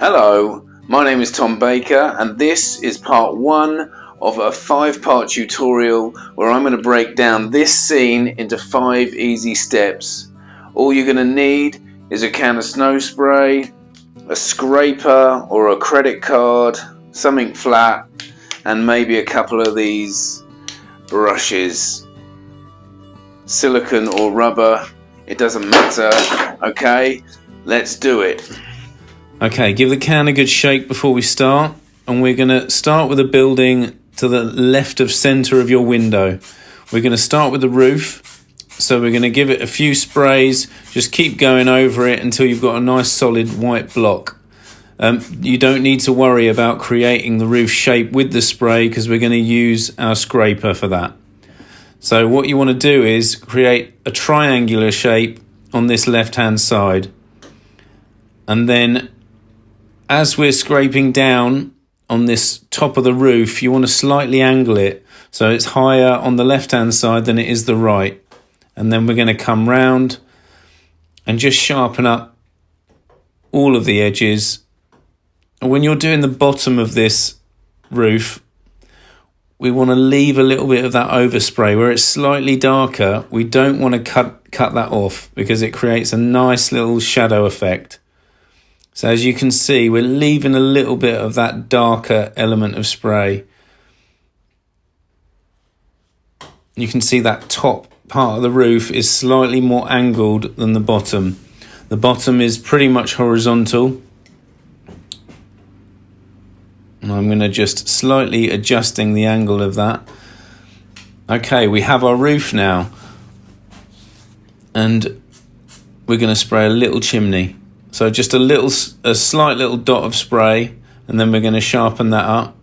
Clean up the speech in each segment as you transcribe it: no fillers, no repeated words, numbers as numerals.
Hello, my name is Tom Baker and this is part 1 of a 5-part tutorial where I'm going to break down this scene into 5 easy steps. All you're going to need is a can of snow spray, a scraper or a credit card, something flat, and maybe a couple of these brushes. Silicone or rubber, it doesn't matter. Okay, let's do it. Okay, give the can a good shake before we start, and we're going to start with a building to the left of centre of your window. We're going to start with the roof, so we're going to give it a few sprays, just keep going over it until you've got a nice solid white block. You don't need to worry about creating the roof shape with the spray because we're going to use our scraper for that. So what you want to do is create a triangular shape on this left hand side, and then as we're scraping down on this top of the roof, you want to slightly angle it so it's higher on the left-hand side than it is the right. And then we're going to come round and just sharpen up all of the edges. And when you're doing the bottom of this roof, we want to leave a little bit of that overspray. Where it's slightly darker, we don't want to cut that off because it creates a nice little shadow effect. So as you can see, we're leaving a little bit of that darker element of spray. You can see that top part of the roof is slightly more angled than the bottom. The bottom is pretty much horizontal. And I'm going to just slightly adjusting the angle of that. Okay, we have our roof now. And we're going to spray a little chimney. So just a slight little dot of spray, and then we're going to sharpen that up.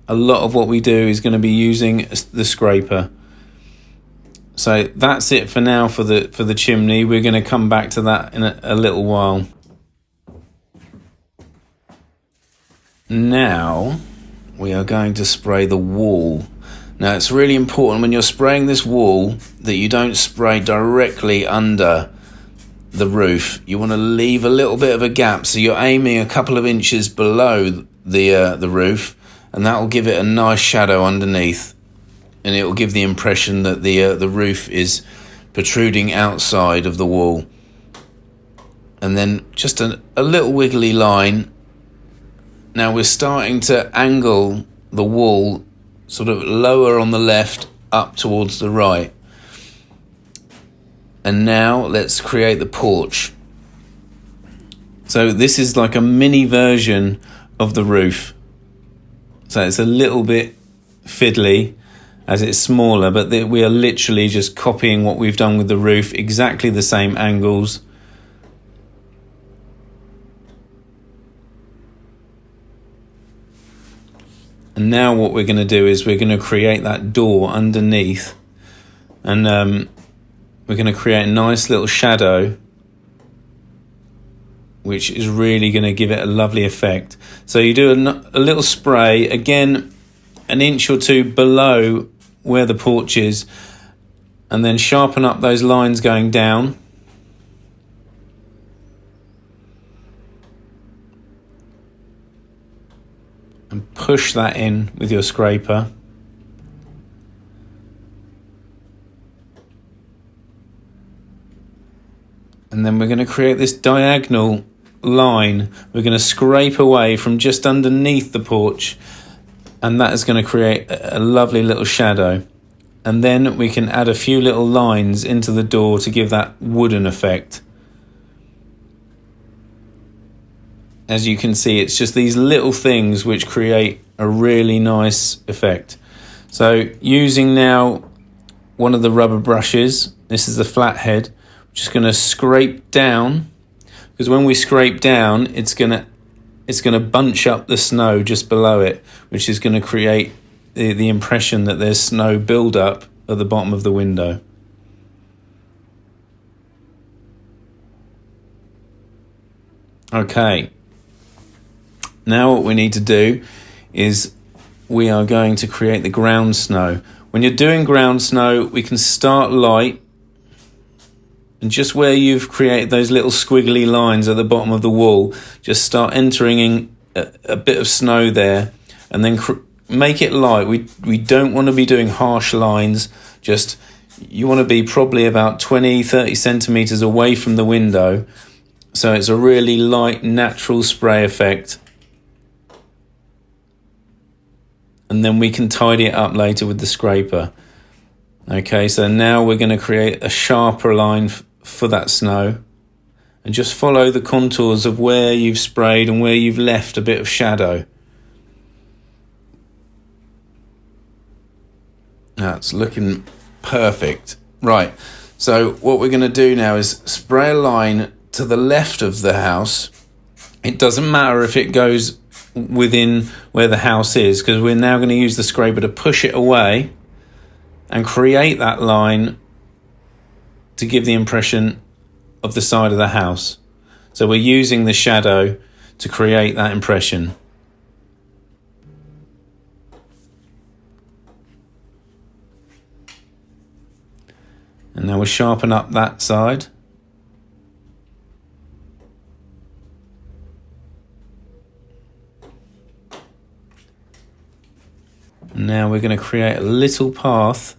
A lot of what we do is going to be using the scraper. So that's it for now for the chimney. We're going to come back to that in a little while. Now we are going to spray the wall. Now it's really important when you're spraying this wall that you don't spray directly under the roof. You want to leave a little bit of a gap, so you're aiming a couple of inches below the roof, and that will give it a nice shadow underneath, and it will give the impression that the roof is protruding outside of the wall. And then just a little wiggly line. Now we're starting to angle the wall sort of lower on the left, up towards the right. And now let's create the porch. So this is like a mini version of the roof. So it's a little bit fiddly as it's smaller, but we are literally just copying what we've done with the roof, exactly the same angles. And now what we're going to do is we're going to create that door underneath, and we're going to create a nice little shadow which is really going to give it a lovely effect. So you do a little spray, again an inch or two below where the porch is, and then sharpen up those lines going down. And push that in with your scraper. And then we're going to create this diagonal line. We're going to scrape away from just underneath the porch, and that is going to create a lovely little shadow. And then we can add a few little lines into the door to give that wooden effect. As you can see, it's just these little things which create a really nice effect. So using now one of the rubber brushes, this is the flathead, we're just going to scrape down, because when we scrape down, it's going to bunch up the snow just below it, which is going to create the impression that there's snow build up at the bottom of the window. Okay. Now what we need to do is we are going to create the ground snow. When you're doing ground snow, we can start light, and just where you've created those little squiggly lines at the bottom of the wall, just start entering in a bit of snow there, and then make it light. We don't want to be doing harsh lines. Just, you want to be probably about 20-30 centimeters away from the window, so it's a really light, natural spray effect. And then we can tidy it up later with the scraper. Okay, so now we're going to create a sharper line for that snow, and just follow the contours of where you've sprayed and where you've left a bit of shadow. That's looking perfect. Right, so what we're going to do now is spray a line to the left of the house. It doesn't matter if it goes within where the house is, because we're now going to use the scraper to push it away and create that line to give the impression of the side of the house. So we're using the shadow to create that impression. And now we'll sharpen up that side. Now we're going to create a little path.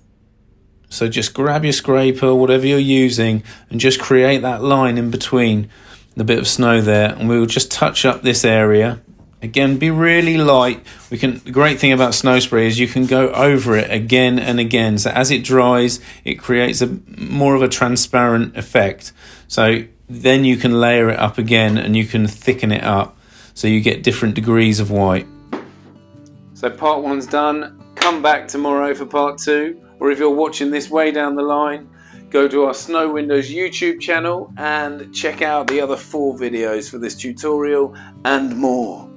So just grab your scraper, whatever you're using, and just create that line in between the bit of snow there. And we will just touch up this area. Again, be really light. The great thing about snow spray is you can go over it again and again. So as it dries, it creates more of a transparent effect. So then you can layer it up again and you can thicken it up so you get different degrees of white. So part 1's done. Come back tomorrow for part 2. Or if you're watching this way down the line, go to our Snow Windows YouTube channel and check out the other 4 videos for this tutorial and more.